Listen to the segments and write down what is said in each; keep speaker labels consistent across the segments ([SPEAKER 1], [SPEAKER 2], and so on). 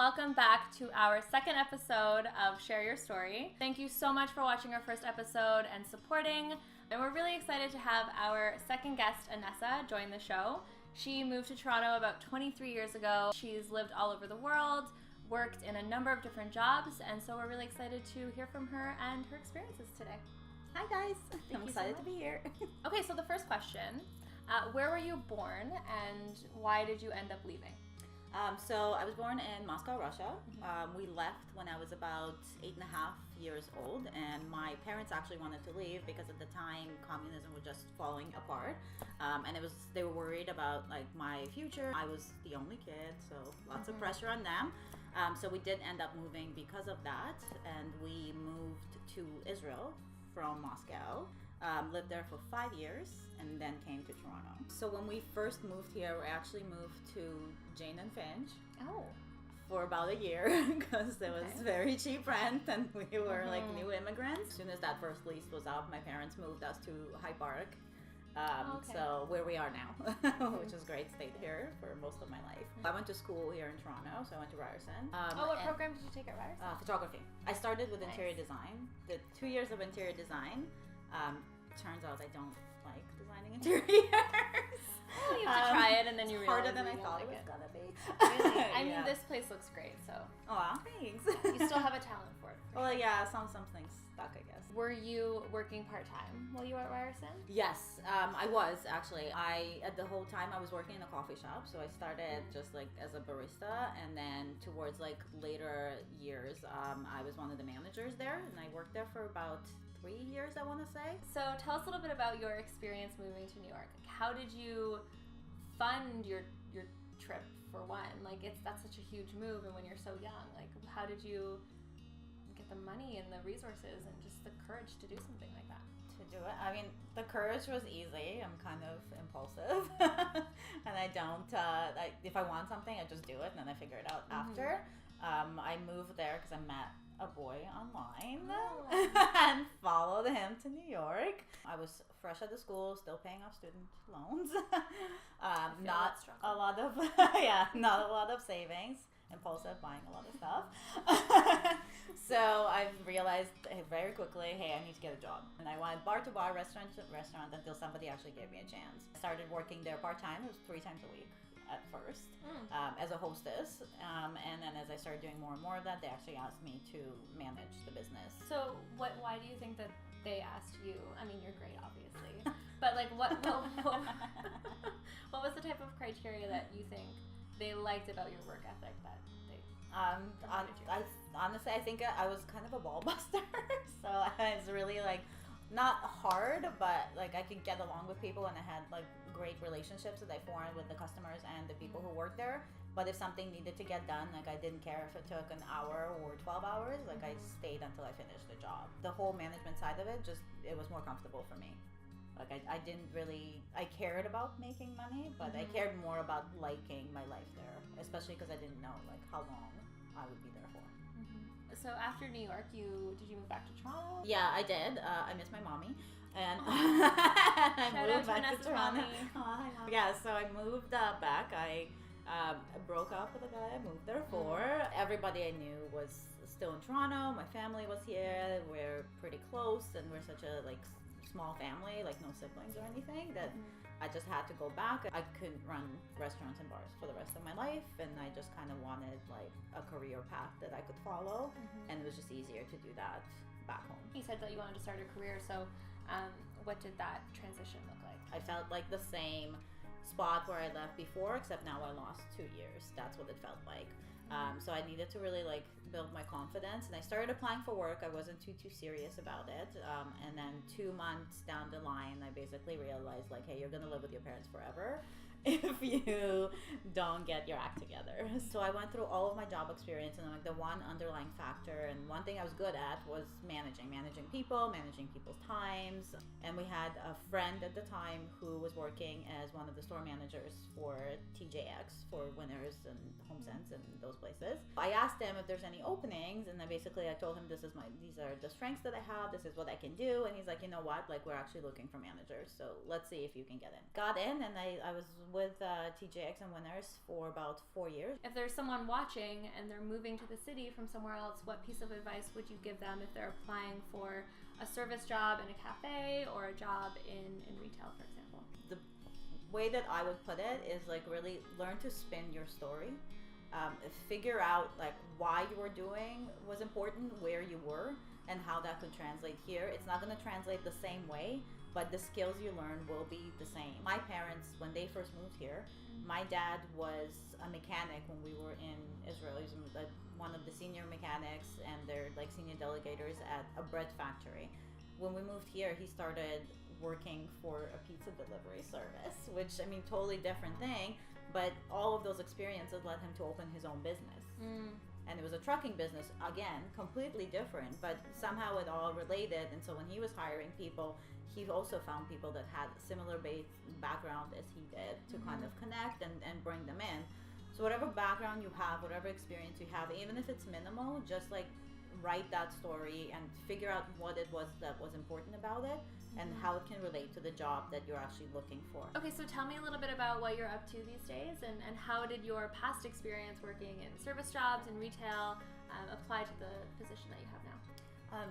[SPEAKER 1] welcome back to our second episode of Share Your Story. Thank you so much for watching our first episode and supporting. And we're really excited to have our second guest, Inessa, join the show. She moved to Toronto about 23 years ago. She's lived all over the world, worked in a number of different jobs, and so we're really excited to hear from her and her experiences today.
[SPEAKER 2] Hi guys, I'm excited to be here.
[SPEAKER 1] Okay, so the first question, where were you born and why did you end up leaving?
[SPEAKER 2] So I was born in Moscow, Russia. We left when I was about 8.5 years old, and my parents actually wanted to leave because at the time communism was just falling apart, and they were worried about like my future. I was the only kid, so lots of pressure on them. So we did end up moving because of that, and we moved to Israel from Moscow. Lived there for 5 years and then came to Toronto. So when we first moved here, we actually moved to Jane and Finch.
[SPEAKER 1] Oh.
[SPEAKER 2] For about a year because it was very cheap rent and we were like new immigrants. As soon as that first lease was up, my parents moved us to Hyde Park. So where we are now, which is great. Stayed here for most of my life. I went to school here in Toronto, so I went to Ryerson.
[SPEAKER 1] What program did you take at Ryerson?
[SPEAKER 2] Photography. I started with interior design. Did 2 years of interior design. Turns out I don't like designing interiors.
[SPEAKER 1] Oh, you have to try it and then you realize
[SPEAKER 2] harder than I thought it was gonna be.
[SPEAKER 1] Really? I mean, this place looks great, so.
[SPEAKER 2] Oh, thanks.
[SPEAKER 1] You still have a talent for it.
[SPEAKER 2] Well, yeah, some things stuck, I guess.
[SPEAKER 1] Were you working part-time while you were at Ryerson?
[SPEAKER 2] Yes, I was actually. At the whole time I was working in a coffee shop, so I started just like as a barista, and then towards like later years, I was one of the managers there, and I worked there for about 3 years, I want to say.
[SPEAKER 1] So tell us a little bit about your experience moving to New York. Like, how did you fund your trip, for one? Like, that's such a huge move, and when you're so young, like, how did you get the money and the resources and just the courage to do something like that?
[SPEAKER 2] To do it, I mean, the courage was easy. I'm kind of impulsive, and I don't. If I want something, I just do it, and then I figure it out after. I moved there because I met a boy online and followed him to New York. I was fresh out of school, still paying off student loans. Not a lot of savings. Impulsive, buying a lot of stuff. So I realized very quickly, hey, I need to get a job. And I went bar to bar, restaurant to restaurant until somebody actually gave me a chance. I started working there part-time. It was 3 times a week at first as a hostess, and then as I started doing more and more of that, they actually asked me to manage the business.
[SPEAKER 1] So why do you think that they asked you? I mean, you're great, obviously, but like what was the type of criteria that you think they liked about your work ethic that they honestly, I think I was kind of a ball buster. So I was really like not hard, but like I could get along with people, and I had like great relationships that I formed with the customers and the people who worked there. But if something needed to get done, like I didn't care if it took an hour or 12 hours, like I stayed until I finished the job. The whole management side of it, it was more comfortable for me. Like I didn't really, I cared about making money, but I cared more about liking my life there, especially because I didn't know like how long I would be there for. So after New York, did you move back to Toronto?
[SPEAKER 2] Yeah, I did. I miss my mommy, and I moved back to Toronto. Yeah, so I moved back. I broke up with the guy I moved there for. Everybody I knew was still in Toronto. My family was here. We're pretty close, and we're such a like small family, like no siblings or anything, that I just had to go back. I couldn't run restaurants and bars for the rest of my life, and I just kind of wanted like a career path that I could follow, and it was just easier to do that back home.
[SPEAKER 1] You said that you wanted to start a career, so what did that transition look like?
[SPEAKER 2] I felt like the same spot where I left before, except now I lost 2 years. That's what it felt like. So I needed to really like build my confidence, and I started applying for work. I wasn't too serious about it, and then 2 months down the line, I basically realized like, hey, you're gonna live with your parents forever if you don't get your act together. So I went through all of my job experience, and like the one underlying factor and one thing I was good at was managing people's times. And we had a friend at the time who was working as one of the store managers for TJX, for Winners and HomeSense and those places. I asked him if there's any openings, and then basically I told him these are the strengths that I have, this is what I can do, and he's like, you know what, like we're actually looking for managers, so let's see if you can get in. Got in, and I was with TJX and Winners for about 4 years.
[SPEAKER 3] If there's someone watching and they're moving to the city from somewhere else, what piece of advice would you give them if they're applying for a service job in a cafe or a job in retail, for example?
[SPEAKER 2] The way that I would put it is like really learn to spin your story. Figure out like why you were doing was important, where you were, and how that could translate here. It's not going to translate the same way, but the skills you learn will be the same. My parents, when they first moved here, my dad was a mechanic when we were in Israel. He was one of the senior mechanics, and they're like senior delegators at a bread factory. When we moved here, he started working for a pizza delivery service, which, I mean, totally different thing, but all of those experiences led him to open his own business. And it was a trucking business, again, completely different, but somehow it all related. And so when he was hiring people, he also found people that had similar background as he did to kind of connect and bring them in. So whatever background you have, whatever experience you have, even if it's minimal, just like write that story and figure out what it was that was important about it and how it can relate to the job that you're actually looking for.
[SPEAKER 3] Okay, so tell me a little bit about what you're up to these days, and how did your past experience working in service jobs and retail apply to the position that you have now?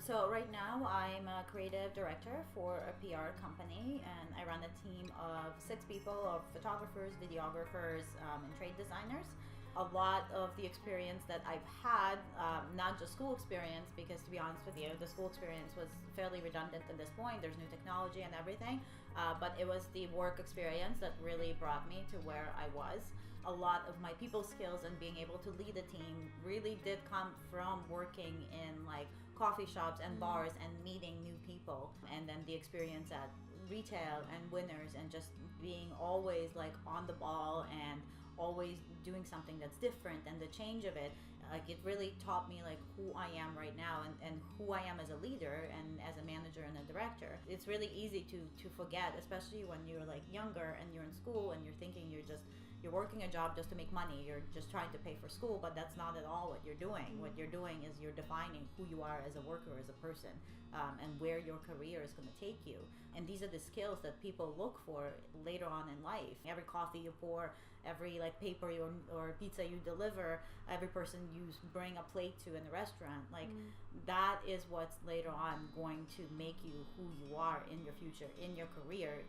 [SPEAKER 2] So right now I'm a creative director for a PR company, and I run a team of 6 people, of photographers, videographers, and trade designers. A lot of the experience that I've had, not just school experience, because to be honest with you, the school experience was fairly redundant at this point. There's new technology and everything, but it was the work experience that really brought me to where I was. A lot of my people skills and being able to lead a team really did come from working in like coffee shops and bars and meeting new people, and then the experience at retail and Winners, and just being always like on the ball and always doing something that's different, and the change of it, like it really taught me like who I am right now and who I am as a leader and as a manager and a director. It's really easy to forget, especially when you're like younger and you're in school and you're thinking you're working a job just to make money, you're just trying to pay for school, but that's not at all what you're doing. What you're doing is you're defining who you are as a worker, as a person, and where your career is going to take you. And these are the skills that people look for later on in life. Every coffee you pour, every like paper or pizza you deliver, every person you bring a plate to in the restaurant, like that is what's later on going to make you who you are in your future, in your career.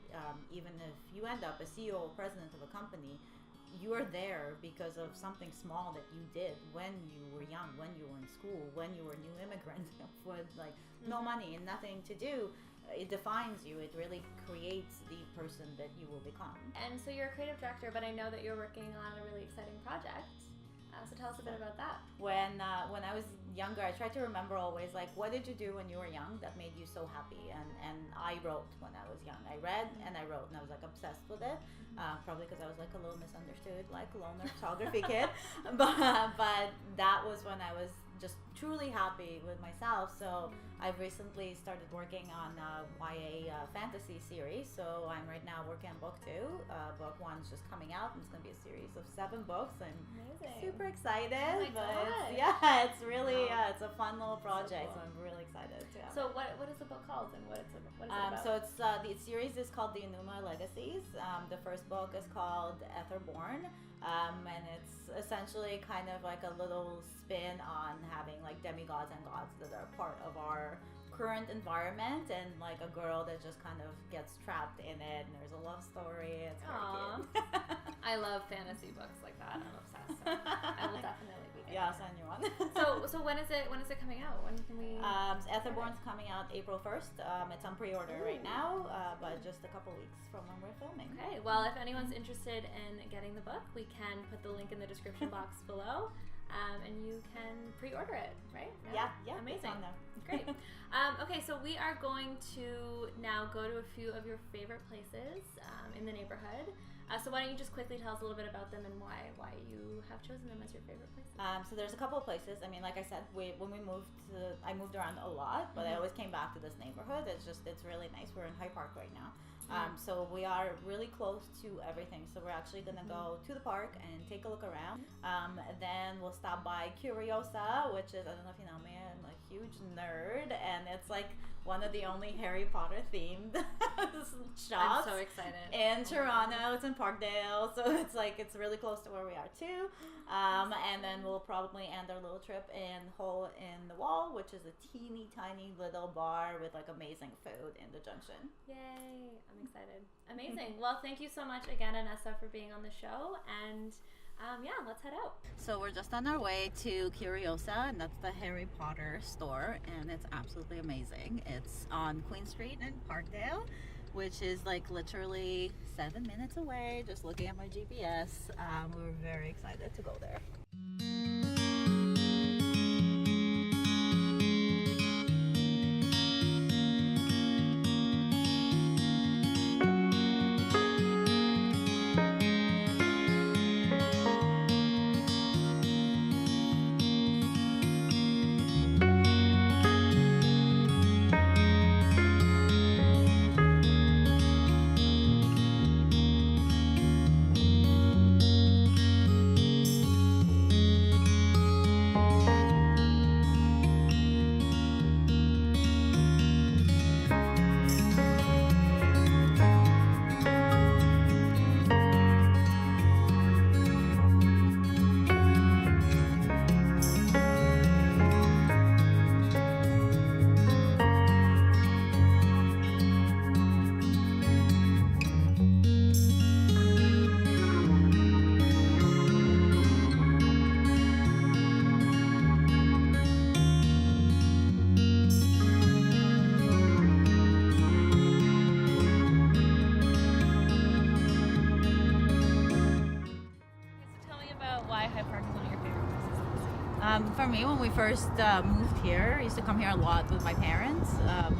[SPEAKER 2] Even if you end up a CEO or president of a company, you are there because of something small that you did when you were young, when you were in school, when you were a new immigrant with like no money and nothing to do. It defines you. It really creates the person that you will become.
[SPEAKER 3] And so you're a creative director, but I know that you're working on a really exciting project. So tell us a bit about that.
[SPEAKER 2] When I was younger, I tried to remember always like, what did you do when you were young that made you so happy? And I wrote when I was young. I read and I wrote, and I was like obsessed with it. Probably because I was like a little misunderstood, like loner photography kid. But that was when I was just truly happy with myself. So I've recently started working on a YA fantasy series. So I'm right now working on book 2. Book 1's just coming out, and it's going to be a series of 7 books. I'm super excited.
[SPEAKER 3] Oh my God.
[SPEAKER 2] Yeah, it's really it's a fun little project. So, cool. So I'm really excited to have
[SPEAKER 3] So what is the book called, and what is it about?
[SPEAKER 2] So it's the series is called The Enuma Legacies. The first book is called Etherborn. And it's essentially kind of like a little spin on having like demigods and gods that are part of our current environment, and like a girl that just kind of gets trapped in it, and there's a love story. It's very cute.
[SPEAKER 3] I love fantasy books like that. I'm obsessed. So I will definitely be getting
[SPEAKER 2] Yeah, I'll send you one.
[SPEAKER 3] So when is it coming out? When can we?
[SPEAKER 2] Etherborn's coming out April 1st. It's on pre-order right now, but just a couple weeks from when we're filming.
[SPEAKER 3] Okay. Well, if anyone's interested in getting the book, we can put the link in the description box below. And you can pre-order it, right?
[SPEAKER 2] Yeah,
[SPEAKER 3] Amazing.
[SPEAKER 2] It's on there.
[SPEAKER 3] Great. Okay, so we are going to now go to a few of your favorite places in the neighborhood. So why don't you just quickly tell us a little bit about them and why you have chosen them as your favorite places?
[SPEAKER 2] So there's a couple of places. I mean, like I said, when we moved I moved around a lot, but I always came back to this neighborhood. It's really nice. We're in Hyde Park right now. So we are really close to everything. So we're actually going to go to the park and take a look around. Then we'll stop by Curiosa, which is, I don't know if you know me, I'm a huge nerd, and it's like one of the only Harry Potter themed shops.
[SPEAKER 3] I'm so excited.
[SPEAKER 2] In Toronto, it's in Parkdale, so it's really close to where we are too. And then we'll probably end our little trip in Hole in the Wall, which is a teeny tiny little bar with like amazing food in the Junction.
[SPEAKER 3] Yay! I'm excited. Amazing. Well, thank you so much again, Inessa, for being on the show. And let's head out.
[SPEAKER 2] So we're just on our way to Curiosa, and that's the Harry Potter store, and it's absolutely amazing. It's on Queen Street in Parkdale, which is like literally 7 minutes away, just looking at my GPS. We were very excited to go there. For me, when we first moved here, I used to come here a lot with my parents.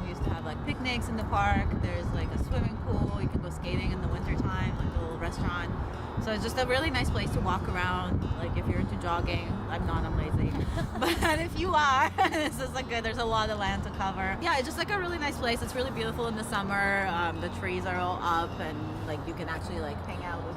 [SPEAKER 2] We used to have like picnics in the park. There's like a swimming pool. You can go skating in the wintertime, like a little restaurant. So it's just a really nice place to walk around. Like if you're into jogging, I'm not, I'm lazy. But if you are, this is like good. There's a lot of land to cover. Yeah, it's just like a really nice place. It's really beautiful in the summer. The trees are all up and like you can actually like hang out with